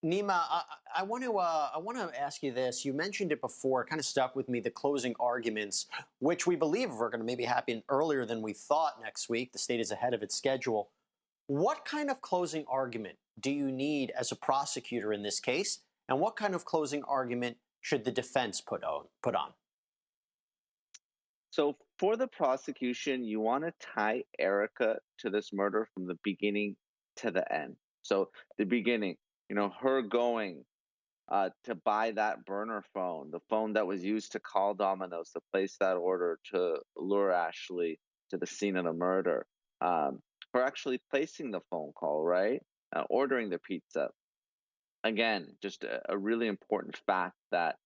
Nima, I want to ask you this. You mentioned it before, it kind of stuck with me. The closing arguments, which we believe are going to maybe happen earlier than we thought next week. The state is ahead of its schedule. What kind of closing argument do you need as a prosecutor in this case, and what kind of closing argument should the defense put on? So for the prosecution, you want to tie Erica to this murder from the beginning to the end. So the beginning, her going to buy that burner phone, the phone that was used to call Domino's to place that order to lure Ashley to the scene of the murder. Her actually placing the phone call, right? Ordering the pizza. Again, just a really important fact that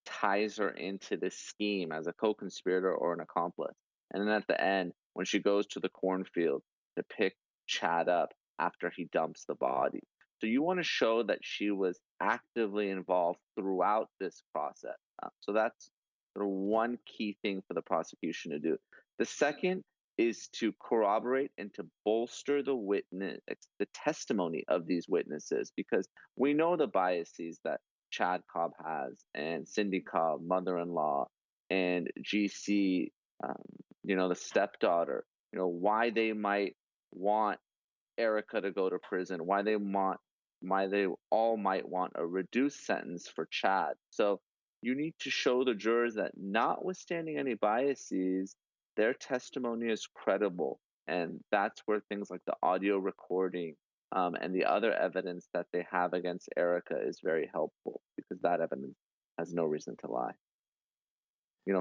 ties her into this scheme as a co-conspirator or an accomplice. And then at the end, when she goes to the cornfield to pick Chad up after he dumps the body. So you want to show that she was actively involved throughout this process. So that's sort of one key thing for the prosecution to do. The second is to corroborate and to bolster the testimony of these witnesses, because we know the biases that Chad Cobb has, and Cindy Cobb, mother-in-law, and GC, the stepdaughter, why they might want Erica to go to prison, why they all might want a reduced sentence for Chad. So you need to show the jurors that notwithstanding any biases, their testimony is credible. And that's where things like the audio recording and the other evidence that they have against Erica is very helpful, because that evidence has no reason to lie.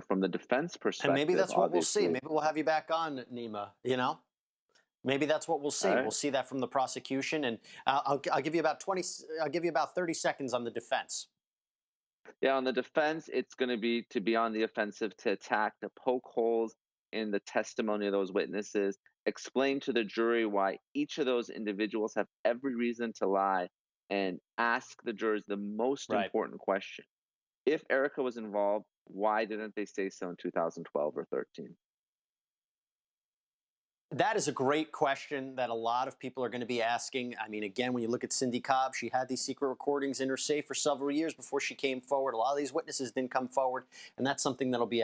From the defense perspective, And maybe that's what we'll see. obviously. Maybe we'll have you back on, Nima. Maybe that's what we'll see. All right. We'll see that from the prosecution, and I'll give you about 20. I'll give you about 30 seconds on the defense. Yeah, on the defense, it's going to be on the offensive, to attack, to poke holes in the testimony of those witnesses, explain to the jury why each of those individuals have every reason to lie, and ask the jurors the most important question. If Erica was involved, why didn't they say so in 2012 or 13? That is a great question that a lot of people are going to be asking. I mean, again, when you look at Cindy Cobb, she had these secret recordings in her safe for several years before she came forward. A lot of these witnesses didn't come forward, and that's something that'll be